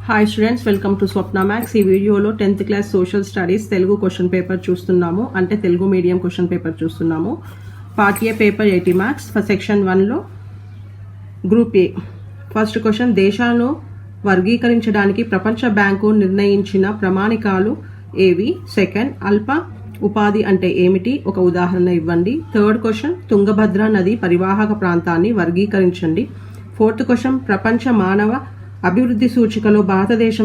Hi students, welcome to Swapna maths. ఈ వీడియోలో 10th class social studies Telugu question paper చూస్తున్నాము. అంటే తెలుగు మీడియం క్వశ్చన్ పేపర్ చూస్తున్నాము. Part A paper 80 marks. For section 1లో group A. First question, దేశాలను వర్గీకరించడానికి ప్రపంచ బ్యాంకు నిర్ణయించిన ప్రమాణికాలు ఏవి? సెకండ్, అల్ప ఉపాధి అంటే ఏమిటి? ఒక ఉదాహరణ ఇవ్వండి. థర్డ్ క్వశ్చన్, తుంగభద్ర నది పరివాహక ప్రాంతాన్ని వర్గీకరించండి. ఫోర్త్ క్వశ్చన్, ప్రపంచ మానవ అభివృద్ధి సూచికలో భారతదేశ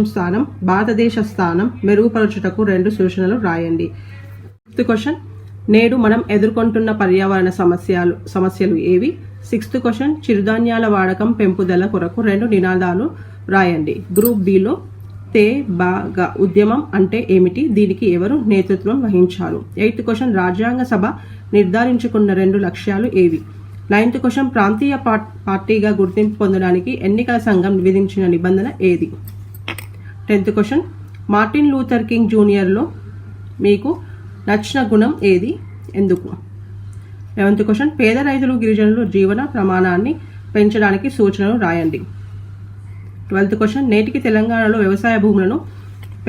స్థానం మెరుగుపరచుటకు 2 సూచనలు రాయండి. ఫిఫ్త్ క్వశ్చన్, నేడు మనం ఎదుర్కొంటున్న పర్యావరణ సమస్యలు ఏవి? సిక్స్త్ క్వశ్చన్, చిరుధాన్యాల వాడకం పెంపుదల కొరకు 2 నినాదాలు రాయండి. గ్రూప్ బిలో తే బాగా ఉద్యమం అంటే ఏమిటి? దీనికి ఎవరు నేతృత్వం వహించారు? ఎయిత్ క్వశ్చన్, రాజ్యాంగ సభ నిర్ధారించుకున్న 2 లక్ష్యాలు ఏవి? నైన్త్ క్వశ్చన్, ప్రాంతీయ పార్టీగా గుర్తింపు పొందడానికి ఎన్నికల సంఘం విధించిన నిబంధన ఏది? 10th question, Martin Luther King జూనియర్లో మీకు నచ్చిన గుణం ఏది? ఎందుకు? 11th క్వశ్చన్, పేద రైతులు గిరిజనులు జీవన ప్రమాణాన్ని పెంచడానికి సూచనలు రాయండి. 12th క్వశ్చన్, నేటికి తెలంగాణలో వ్యవసాయ భూములను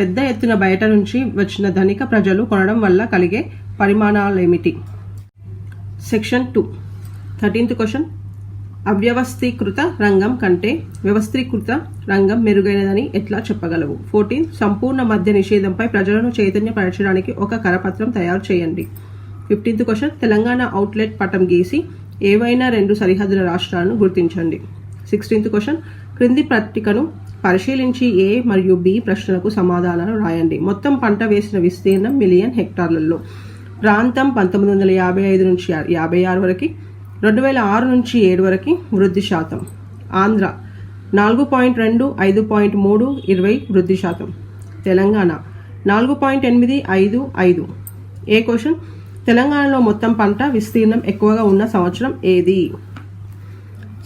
పెద్ద ఎత్తున బయట నుంచి వచ్చిన ధనిక ప్రజలు కొనడం వల్ల కలిగే పరిమాణాలేమిటి? సెక్షన్ 2. 13th క్వశ్చన్, అవ్యవస్థీకృత రంగం కంటే వ్యవస్థీకృత రంగం మెరుగైనదని ఎట్లా చెప్పగలవు? 14, సంపూర్ణ మద్య నిషేధంపై ప్రజలను చైతన్యపరచడానికి ఒక కరపత్రం తయారు చేయండి. 15th క్వశ్చన్, తెలంగాణ అవుట్లెట్ పటం గీసి ఏవైనా 2 సరిహద్దుల రాష్ట్రాలను గుర్తించండి. 16th క్వశ్చన్, క్రింది పట్టికను పరిశీలించి ఏ మరియు బి ప్రశ్నలకు సమాధానాలు రాయండి. మొత్తం పంట వేసిన విస్తీర్ణం మిలియన్ హెక్టార్లలో. ప్రాంతం 1955 నుంచి 56 వరకు, 2006 నుంచి 7 వరకు వృద్ధి శాతం. ఆంధ్ర 4.2, 5.3, 20 వృద్ధి శాతం. తెలంగాణ 4.855. ఏ క్వశ్చన్, తెలంగాణలో మొత్తం పంట విస్తీర్ణం ఎక్కువగా ఉన్న సంవత్సరం ఏది?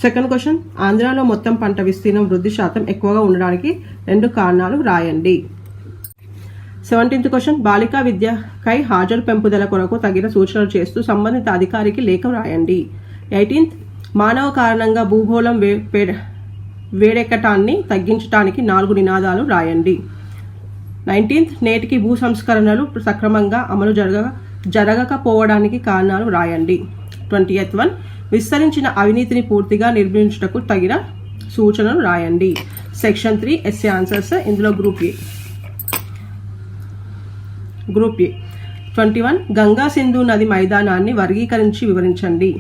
సెకండ్ క్వశ్చన్, ఆంధ్రాలో మొత్తం పంట విస్తీర్ణం వృద్ధి శాతం ఎక్కువగా ఉండడానికి 2 కారణాలు రాయండి. 17th క్వశ్చన్, బాలికా విద్యకై హాజరు పెంపుదల కొరకు తగిన సూచనలు చేస్తూ సంబంధిత అధికారికి లేఖ రాయండి. 18th, మానవ కారణంగా భూగోళం వేడెక్కటాన్ని తగ్గించడానికి 4 నినాదాలు రాయండి. 19th, నేటికి భూ సంస్కరణలు సక్రమంగా అమలు జరగకపోవడానికి కారణాలు రాయండి. 20th one, విస్తరించిన అవినీతిని పూర్తిగా నిర్మించుటకు తగిన సూచనలు రాయండి. Section 3 SA answers. ఇందులో గ్రూప్ ఏ. 21, గంగా సింధు నది మైదానాన్ని వర్గీకరించి వివరించండి.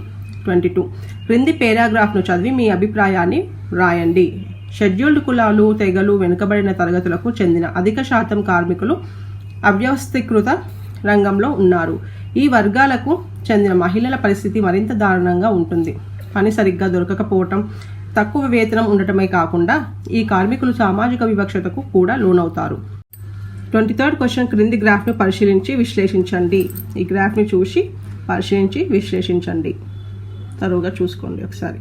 22, క్రింది పేరాగ్రాఫ్ను చదివి మీ అభిప్రాయాన్ని రాయండి. షెడ్యూల్డ్ కులాలు, తెగలు, వెనుకబడిన తరగతులకు చెందిన అధిక శాతం కార్మికులు అవ్యవస్థీకృత రంగంలో ఉన్నారు. ఈ వర్గాలకు చెందిన మహిళల పరిస్థితి మరింత దారుణంగా ఉంటుంది. పని సరిగ్గా దొరకకపోవటం, తక్కువ వేతనం ఉండటమే కాకుండా ఈ కార్మికులు సామాజిక వివక్షతకు కూడా లోనవుతారు. 23rd క్వశ్చన్, క్రింది గ్రాఫ్ను పరిశీలించి విశ్లేషించండి. ఈ గ్రాఫ్ని చూసి పరిశీలించి విశ్లేషించండి. తరువుగా చూసుకోండి ఒకసారి.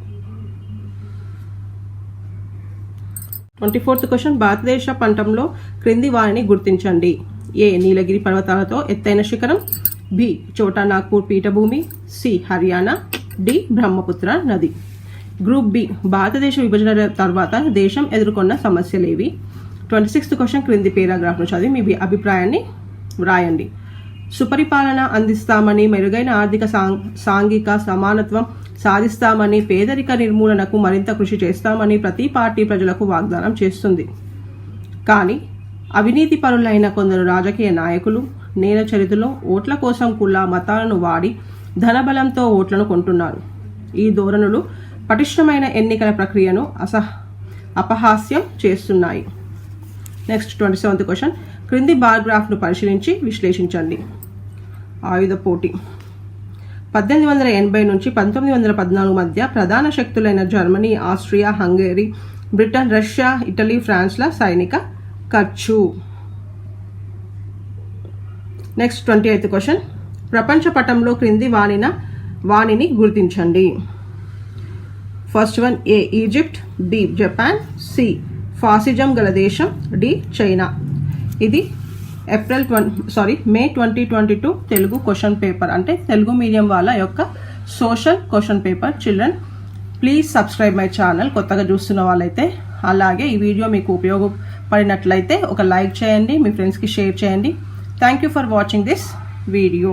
24th క్వశ్చన్, భారతదేశ పంటంలో క్రింది వారిని గుర్తించండి. ఏ, నీలగిరి పర్వతాలతో ఎత్తైన శిఖరం. బి, చోటా నాగ్పూర్ పీఠభూమి. సి, హర్యానా. డి, బ్రహ్మపుత్ర నది. గ్రూప్ బి, భారతదేశ విభజన తర్వాత దేశం ఎదుర్కొన్న సమస్యలేవి? 26th క్వశ్చన్, క్రింది పేరాగ్రాఫ్ను చదివి మీ అభిప్రాయాన్ని వ్రాయండి. సుపరిపాలన అందిస్తామని, మెరుగైన ఆర్థిక సాంఘిక సమానత్వం సాధిస్తామని, పేదరిక నిర్మూలనకు మరింత కృషి చేస్తామని ప్రతి పార్టీ ప్రజలకు వాగ్దానం చేస్తుంది. కానీ అవినీతి పరులైన కొందరు రాజకీయ నాయకులు నేరచరితలో ఓట్ల కోసం కుల మతాలను వాడి ధనబలంతో ఓట్లను కొంటున్నారు. ఈ ధోరణులు పటిష్టమైన ఎన్నికల ప్రక్రియను అపహాస్యం చేస్తున్నాయి. నెక్స్ట్ 27th క్వశ్చన్, క్రింది బార్ గ్రాఫ్ను పరిశీలించి విశ్లేషించండి. ఆయుధ పోటీ. 1880 నుంచి 1914 మధ్య ప్రధాన శక్తులైన Germany, Austria, Hungary, Britain, Russia, Italy, ఫ్రాన్స్ల సైనిక ఖర్చు. నెక్స్ట్ 28th క్వశ్చన్, ప్రపంచ పటంలో క్రింది వాణిని గుర్తించండి. First one, A, Egypt. B, Japan. C, fascism గల దేశం. D, China. ఇది మే 2022 తెలుగు క్వశ్చన్ పేపర్, అంటే తెలుగు మీడియం వాళ్ళ యొక్క social question paper. Children, please subscribe my channel కొత్తగా చూస్తున్న వాళ్ళైతే. అలాగే ఈ వీడియో మీకు పడినట్లయితే ఒక లైక్ చేయండి, మీ ఫ్రెండ్స్కి షేర్ చేయండి. Thank you for watching this video.